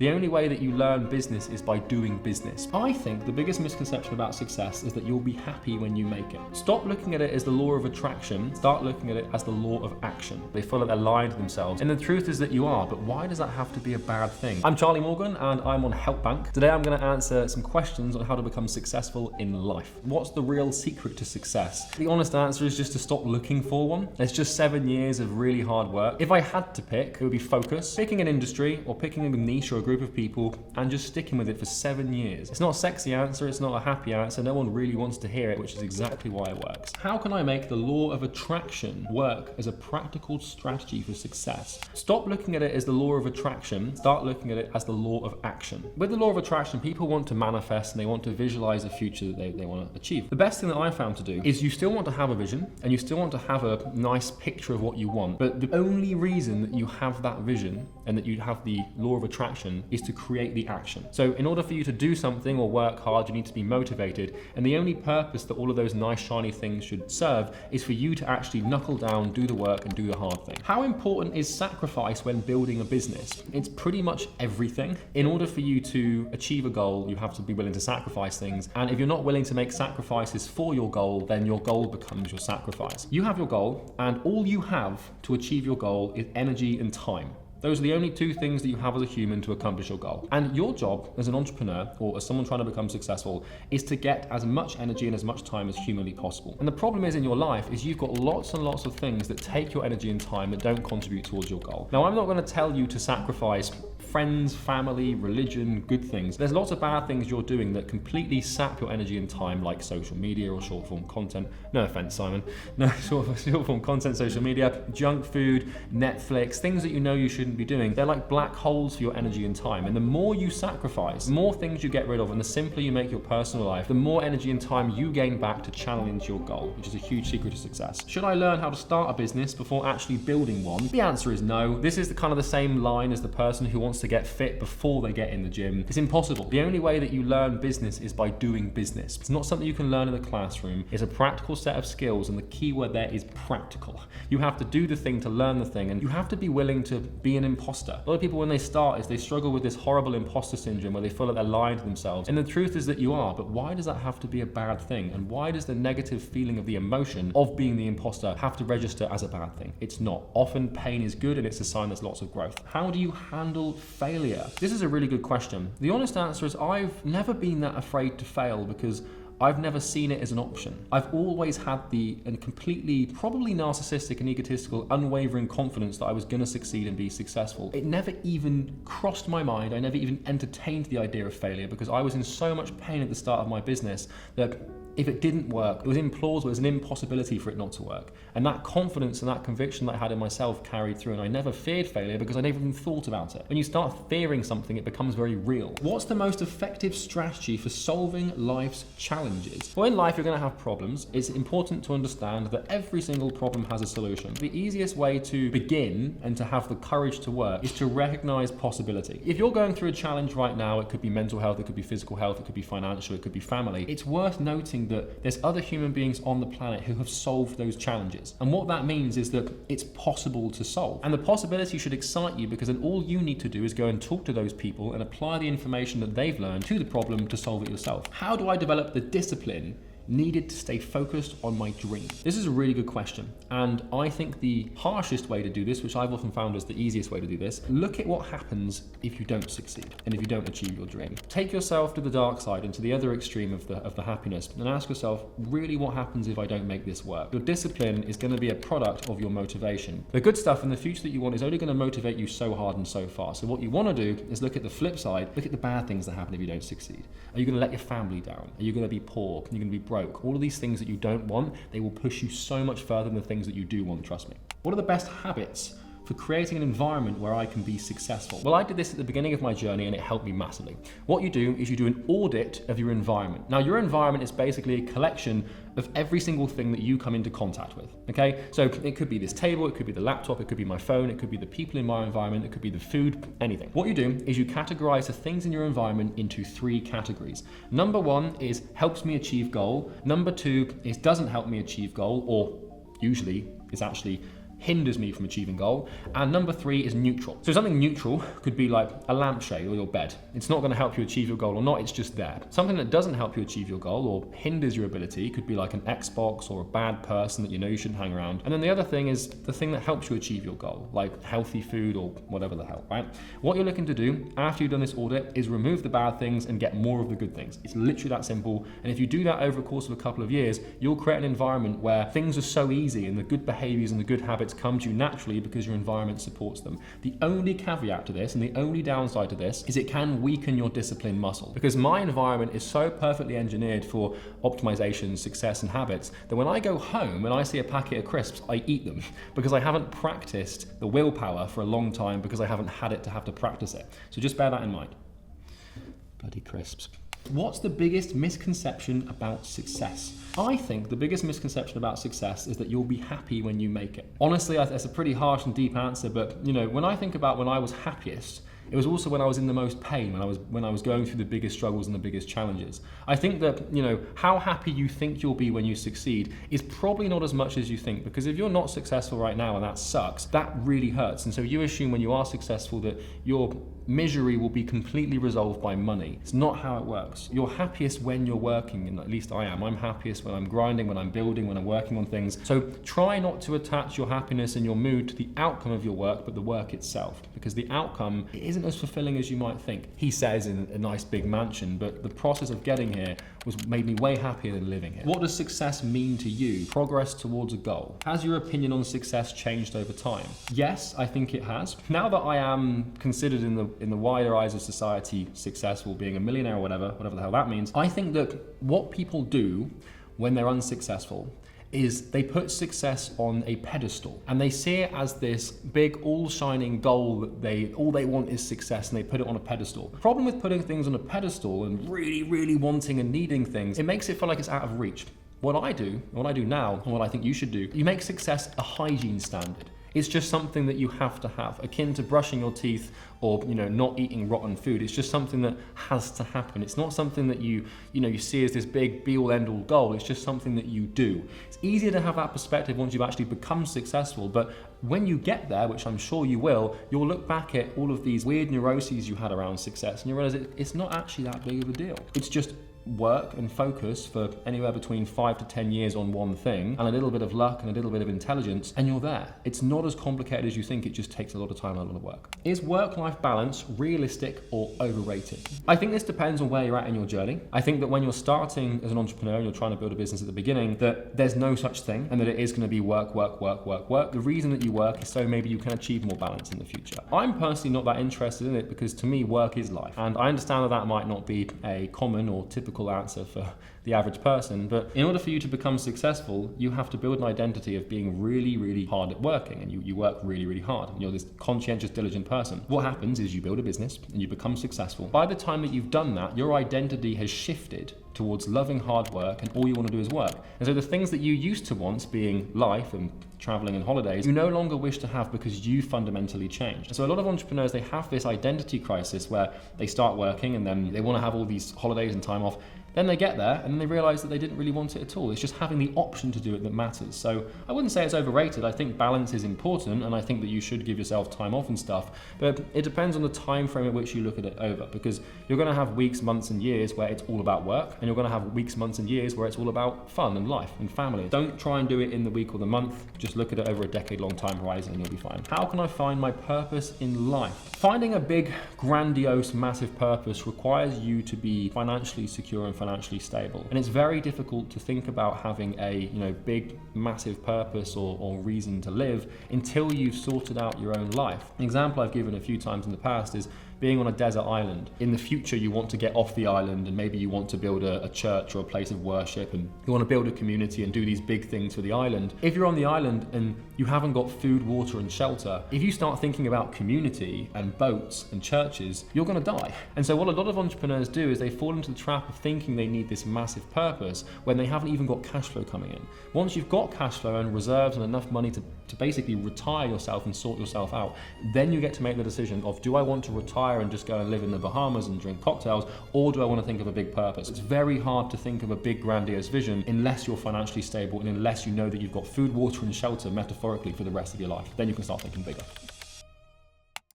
The only way that you learn business is by doing business. I think the biggest misconception about success is that you'll be happy when you make it. Stop looking at it as the law of attraction, start looking at it as the law of action. They feel like they're lying to themselves, and the truth is that you are, but why does that have to be a bad thing? I'm Charlie Morgan, and I'm on HelpBnk. Today I'm going to answer some questions on how to become successful in life. What's the real secret to success? The honest answer is just to stop looking for one. It's just 7 years of really hard work. If I had to pick, it would be focus, picking an industry or picking a niche or a group of people and just sticking with it for 7 years. It's not a sexy answer, it's not a happy answer, no one really wants to hear it, which is exactly why it works. How can I make the law of attraction work as a practical strategy for success? Stop looking at it as the law of attraction, start looking at it as the law of action. With the law of attraction, people want to manifest and they want to visualize a future that they want to achieve. The best thing that I found to do is you still want to have a vision and you still want to have a nice picture of what you want, but the only reason that you have that vision and that you have the law of attraction is to create the action. So in order for you to do something or work hard, you need to be motivated, and the only purpose that all of those nice shiny things should serve is for you to actually knuckle down, do the work and do the hard thing. How important is sacrifice when building a business? It's pretty much everything. In order for you to achieve a goal, you have to be willing to sacrifice things, and if you're not willing to make sacrifices for your goal, then your goal becomes your sacrifice. You have your goal, and all you have to achieve your goal is energy and time. Those are the only two things that you have as a human to accomplish your goal. And your job as an entrepreneur or as someone trying to become successful is to get as much energy and as much time as humanly possible. And the problem is in your life is you've got lots and lots of things that take your energy and time that don't contribute towards your goal. Now, I'm not going to tell you to sacrifice friends, family, religion, good things. There's lots of bad things you're doing that completely sap your energy and time, like social media or short form content. No offense, Simon. No, short form content, social media, junk food, Netflix, things that you know you shouldn't be doing. They're like black holes for your energy and time. And the more you sacrifice, the more things you get rid of, and the simpler you make your personal life, the more energy and time you gain back to channel into your goal, which is a huge secret to success. Should I learn how to start a business before actually building one? The answer is no. This is the same line as the person who wants to get fit before they get in the gym. It's impossible. The only way that you learn business is by doing business. It's not something you can learn in the classroom. It's a practical set of skills, and the key word there is practical. You have to do the thing to learn the thing, and you have to be willing to be an imposter. A lot of people, when they start, is they struggle with this horrible imposter syndrome where they feel like they're lying to themselves. And the truth is that you are, but why does that have to be a bad thing? And why does the negative feeling of the emotion of being the imposter have to register as a bad thing? It's not. Often pain is good, and it's a sign there's lots of growth. How do you handle failure? This is a really good question. The honest answer is I've never been that afraid to fail because I've never seen it as an option. I've always had the completely, probably narcissistic and egotistical, unwavering confidence that I was gonna succeed and be successful. It never even crossed my mind. I never even entertained the idea of failure because I was in so much pain at the start of my business that if it didn't work, it was implausible, it was an impossibility for it not to work. And that confidence and that conviction that I had in myself carried through, and I never feared failure because I never even thought about it. When you start fearing something, it becomes very real. What's the most effective strategy for solving life's challenges? Well, in life, you're gonna have problems. It's important to understand that every single problem has a solution. The easiest way to begin and to have the courage to work is to recognize possibility. If you're going through a challenge right now, it could be mental health, it could be physical health, it could be financial, it could be family. It's worth noting that there's other human beings on the planet who have solved those challenges. And what that means is that it's possible to solve. And the possibility should excite you because then all you need to do is go and talk to those people and apply the information that they've learned to the problem to solve it yourself. How do I develop the discipline needed to stay focused on my dream? This is a really good question, and I think the harshest way to do this, which I've often found is the easiest way to do this, look at what happens if you don't succeed and if you don't achieve your dream. Take yourself to the dark side and to the other extreme of the happiness, and ask yourself, really what happens if I don't make this work? Your discipline is going to be a product of your motivation. The good stuff in the future that you want is only going to motivate you so hard and so far. So what you want to do is look at the flip side, look at the bad things that happen if you don't succeed. Are you going to let your family down? Are you going to be poor? Are you going to be broke? All of these things that you don't want, they will push you so much further than the things that you do want, trust me. What are the best habits for creating an environment where I can be successful? Well, I did this at the beginning of my journey and it helped me massively. What you do is you do an audit of your environment. Now, your environment is basically a collection of every single thing that you come into contact with, okay? So it could be this table, it could be the laptop, it could be my phone, it could be the people in my environment, it could be the food, anything. What you do is you categorize the things in your environment into 3 categories. Number 1 is helps me achieve goal. Number 2 is doesn't help me achieve goal, or usually is actually hinders me from achieving goal. And number 3 is neutral. So something neutral could be like a lampshade or your bed. It's not going to help you achieve your goal or not, it's just there. Something that doesn't help you achieve your goal or hinders your ability could be like an Xbox or a bad person that you know you shouldn't hang around. And then the other thing is the thing that helps you achieve your goal, like healthy food or whatever the hell, right? What you're looking to do after you've done this audit is remove the bad things and get more of the good things. It's literally that simple. And if you do that over the course of a couple of years, you'll create an environment where things are so easy and the good behaviors and the good habits come to you naturally because your environment supports them. The only caveat to this and the only downside to this is it can weaken your discipline muscle, because my environment is so perfectly engineered for optimization, success and habits that when I go home and I see a packet of crisps, I eat them because I haven't practiced the willpower for a long time because I haven't had it to have to practice it. So just bear that in mind. Bloody crisps. What's the biggest misconception about success? I think the biggest misconception about success is that you'll be happy when you make it. Honestly, that's a pretty harsh and deep answer, but when I think about when I was happiest, it was also when I was in the most pain, when I was going through the biggest struggles and the biggest challenges. I think that, how happy you think you'll be when you succeed is probably not as much as you think, because if you're not successful right now and that sucks, that really hurts. And so you assume when you are successful that your misery will be completely resolved by money. It's not how it works. You're happiest when you're working, and at least I am. I'm happiest when I'm grinding, when I'm building, when I'm working on things. So try not to attach your happiness and your mood to the outcome of your work, but the work itself, because the outcome isn't as fulfilling as you might think. He says in a nice big mansion, but the process of getting here made me way happier than living here. What does success mean to you? Progress towards a goal. Has your opinion on success changed over time? Yes, I think it has. Now that I am considered in the wider eyes of society successful, being a millionaire or whatever the hell that means, I think that what people do when they're unsuccessful is they put success on a pedestal and they see it as this big all-shining goal that all they want is success, and they put it on a pedestal. The problem with putting things on a pedestal and really, really wanting and needing things, it makes it feel like it's out of reach. What I do now, and what I think you should do, you make success a hygiene standard. It's just something that you have to have, akin to brushing your teeth or not eating rotten food. It's just something that has to happen. It's not something that you see as this big be-all end-all goal. It's just something that you do. It's easier to have that perspective once you've actually become successful, but when you get there, which I'm sure you will, you'll look back at all of these weird neuroses you had around success and you realize it's not actually that big of a deal. It's just work and focus for anywhere between 5 to 10 years on one thing, and a little bit of luck and a little bit of intelligence, and you're there. It's not as complicated as you think. It just takes a lot of time and a lot of work. Is work-life balance realistic or overrated? I think this depends on where you're at in your journey. I think that when you're starting as an entrepreneur and you're trying to build a business at the beginning, that there's no such thing, and that it is going to be work. The reason that you work is so maybe you can achieve more balance in the future. I'm personally not that interested in it because to me work is life, and I understand that might not be a common or typical answer for the average person, but in order for you to become successful, you have to build an identity of being really, really hard at working, and you work really, really hard, and you're this conscientious, diligent person. What happens is you build a business and you become successful. By the time that you've done that, your identity has shifted towards loving hard work, and all you want to do is work. And so the things that you used to want, being life and traveling and holidays, you no longer wish to have because you fundamentally changed. And so a lot of entrepreneurs, they have this identity crisis where they start working and then they want to have all these holidays and time off. Then they get there and then they realize that they didn't really want it at all. It's just having the option to do it that matters. So I wouldn't say it's overrated. I think balance is important, and I think that you should give yourself time off and stuff, but it depends on the time frame at which you look at it over, because you're going to have weeks, months and years where it's all about work, and you're going to have weeks, months and years where it's all about fun and life and family. Don't try and do it in the week or the month. Just look at it over a decade-long time horizon and you'll be fine. How can I find my purpose in life? Finding a big, grandiose, massive purpose requires you to be financially secure and financially stable. And it's very difficult to think about having a big, massive purpose or reason to live until you've sorted out your own life. An example I've given a few times in the past is being on a desert island. In the future, you want to get off the island and maybe you want to build a church or a place of worship, and you want to build a community and do these big things for the island. If you're on the island and you haven't got food, water and shelter, if you start thinking about community and boats and churches, you're going to die. And so what a lot of entrepreneurs do is they fall into the trap of thinking they need this massive purpose when they haven't even got cash flow coming in. Once you've got cash flow and reserves and enough money to to basically retire yourself and sort yourself out, then you get to make the decision of, do I want to retire and just go and live in the Bahamas and drink cocktails, or do I want to think of a big purpose? It's very hard to think of a big grandiose vision unless you're financially stable and unless you know that you've got food, water and shelter metaphorically for the rest of your life. Then you can start thinking bigger.